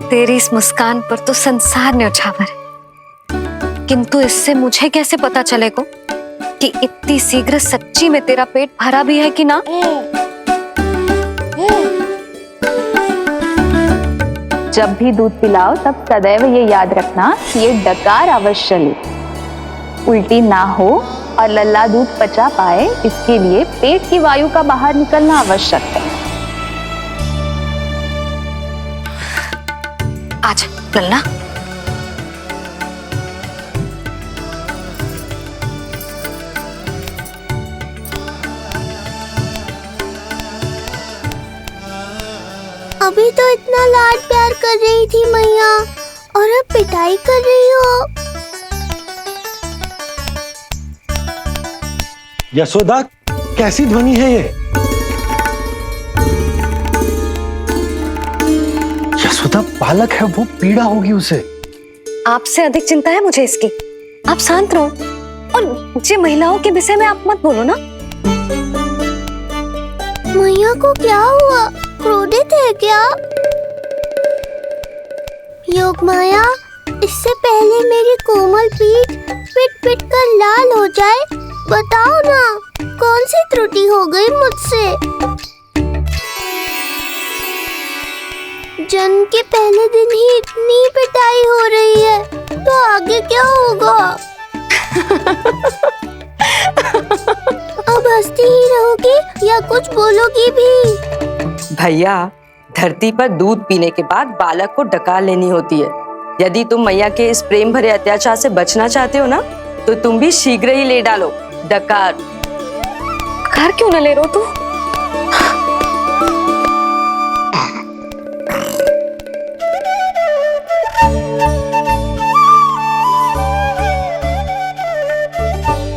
तेरी इस मुस्कान पर तो संसार न्यौछावर है, किंतु इससे मुझे कैसे पता चलेगा कि इतनी शीघ्र सच्ची में तेरा पेट भरा भी है कि ना? जब भी दूध पिलाओ तब सदैव ये याद रखना कि ये डकार अवश्य ले। उल्टी ना हो और लल्ला दूध पचा पाए, इसके लिए पेट की वायु का बाहर निकलना आवश्यक है। आज लल्ला, अभी तो इतना लाड प्यार कर रही थी मैया, और अब पिटाई कर रही हो। यशोदा, कैसी ध्वनि है ये? यशोदा, बालक है वो, पीड़ा होगी उसे। आपसे अधिक चिंता है मुझे इसकी। आप शांत रहो, और ये महिलाओं के विषय में आप मत बोलो ना। मैया को क्या हुआ? क्रोधित है क्या? योगमाया, इससे पहले मेरी कोमल पीठ पिट पिट कर लाल हो जाए, बताओ ना कौन सी त्रुटि हो गई मुझसे? जन्म के पहले दिन ही इतनी पिटाई हो रही है, तो आगे क्या होगा? अब हंसती ही रहोगी या कुछ बोलोगी भी? भैया, धरती पर दूध पीने के बाद बालक को डकार लेनी होती है। यदि तुम मैया के इस प्रेम भरे अत्याचार से बचना चाहते हो ना, तो तुम भी शीघ्र ही ले डालो डकार। डकार क्यों न ले रहे हो तू?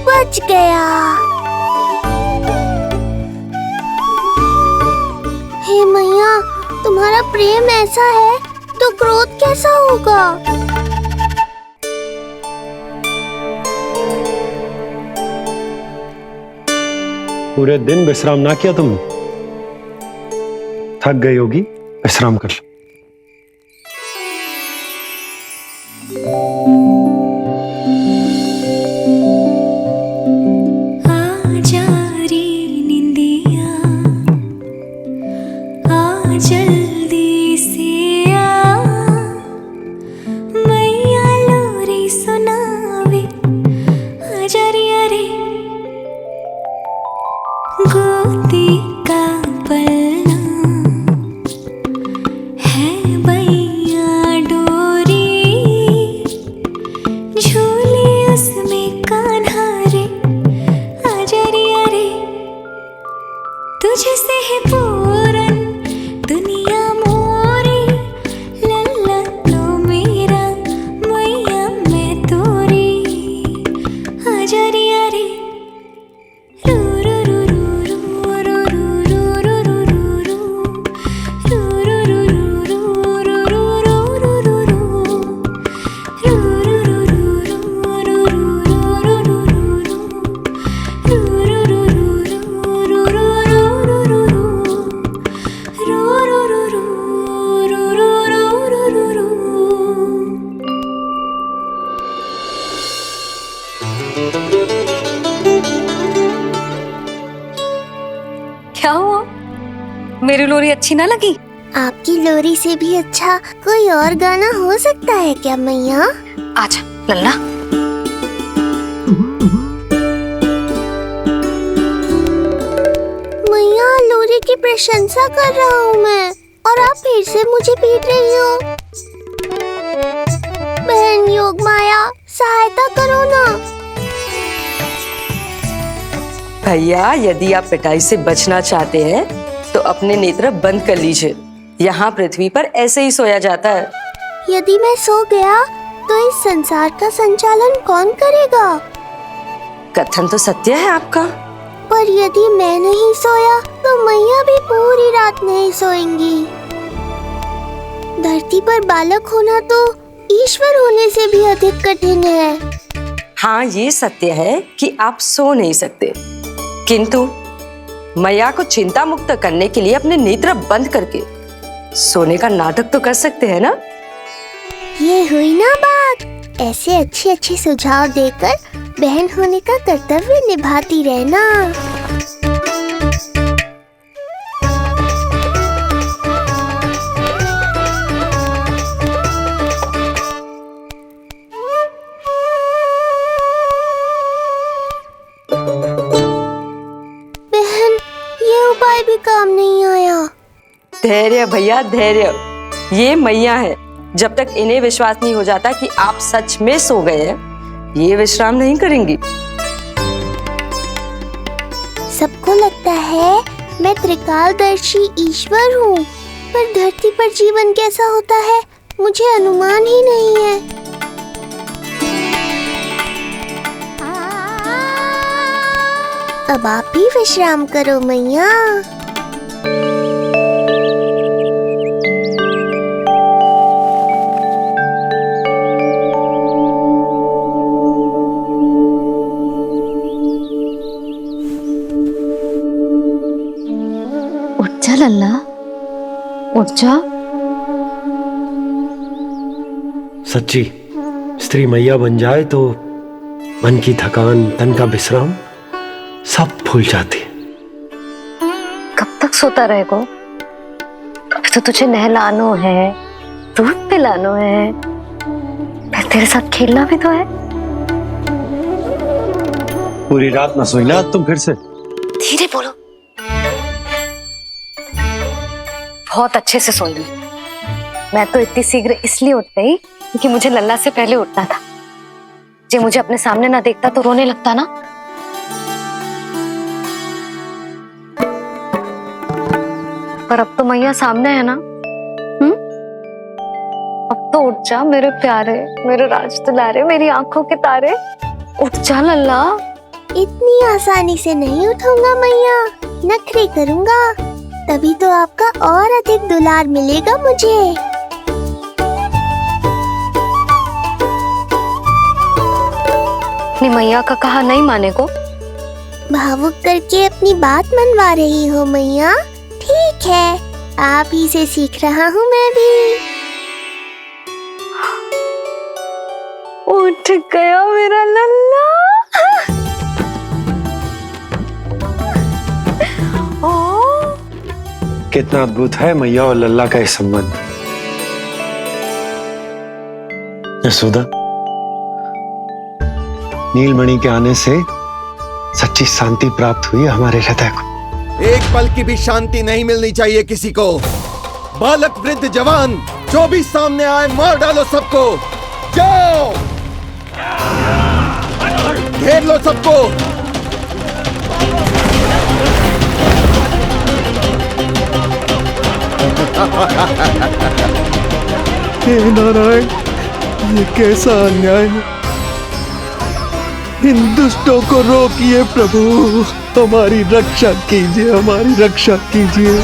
बच गया। हे मैया, तुम्हारा प्रेम ऐसा है तो क्रोध कैसा होगा? पूरे दिन विश्राम ना किया तुमने? थक गई होगी, विश्राम कर लो। जल्दी से आ, मैया लोरी सुनावे, आजा रे अरे गोदी का पलना है बैया डोरी, झूले उसमें कान्हा रे, आजा रे अरे तुझे से है पूरन दुनिया मोरी, लल्ला तो मेरा, मैया मैं तोरी, आजा रे अरे रू रू रू रू रू रू रू रू रू रू क्या हुआ? मेरी लोरी अच्छी ना लगी? आपकी लोरी से भी अच्छा कोई और गाना हो सकता है क्या मैया? आजा लल्ला। मैया, लोरी की प्रशंसा कर रहा हूँ मैं, और आप फिर से मुझे पीट रही हो। बहन योगमाया, सहायता करो ना। भैया, यदि आप पिटाई से बचना चाहते हैं तो अपने नेत्र बंद कर लीजिए। यहाँ पृथ्वी पर ऐसे ही सोया जाता है। यदि मैं सो गया तो इस संसार का संचालन कौन करेगा? कथन तो सत्य है आपका। पर यदि मैं नहीं सोया तो मैया भी पूरी रात नहीं सोएंगी। धरती पर बालक होना तो ईश्वर होने से भी अधिक कठिन है। हाँ, ये सत्य है कि आप सो नहीं सकते, किंतु मैया को चिंता मुक्त करने के लिए अपने नेत्र बंद करके सोने का नाटक तो कर सकते हैं ना? ये हुई ना बात। ऐसे अच्छे अच्छे सुझाव देकर बहन होने का कर्तव्य निभाती रहना। धैर्य भैया धैर्य, ये मैया है। जब तक इन्हें विश्वास नहीं हो जाता कि आप सच में सो गए हैं, ये विश्राम नहीं करेंगी। सबको लगता है मैं त्रिकालदर्शी ईश्वर हूँ, पर धरती पर जीवन कैसा होता है मुझे अनुमान ही नहीं है। अब आप भी विश्राम करो मैया। उठ जा लल्ला, उठ जा। सच्ची स्त्री मैया बन जाए तो मन की थकान, तन का विश्राम सब भूल जाती है। कब तक सोता रहेगा? अभी तो तुझे नहलानो है, दूध पिलानो है, फिर तेरे साथ खेलना भी तो है। पूरी रात न सोई ना तुम फिर से? धीरे बोलो। बहुत अच्छे से सोई। मैं तो इतनी शीघ्र इसलिए उठ गई क्योंकि मुझे लल्ला से पहले उठना था। जो मुझे अपने सामने ना देखता तो रोने लगता ना। पर अब तो मैया सामने है ना। अब तो उठ जा मेरे प्यारे, मेरे राज दुलारे, मेरी आंखों के तारे। उठ जा लल्ला। इतनी आसानी से नहीं उठूंगा मैया, नखरे करूंगा, तभी तो आपका और अधिक दुलार मिलेगा मुझे। अपनी मैया का कहा नहीं माने को? भावुक करके अपनी बात मनवा रही हो मैया। ठीक है, आप ही से सीख रहा हूँ मैं भी। उठ गया मेरा लल्ला। कितना अद्भुत है मैया और लल्ला का ये संबंध। यशोदा, नीलमणि के आने से सच्ची शांति प्राप्त हुई हमारे हृदय को। एक पल की भी शांति नहीं मिलनी चाहिए किसी को। बालक, वृद्ध, जवान, जो भी सामने आए मार डालो सबको। जाओ, घेर लो सबको। हे नारायण, ये कैसा अन्याय है। इन दुष्टों को रोकिए प्रभु, हमारी रक्षा कीजिए, हमारी रक्षा कीजिए।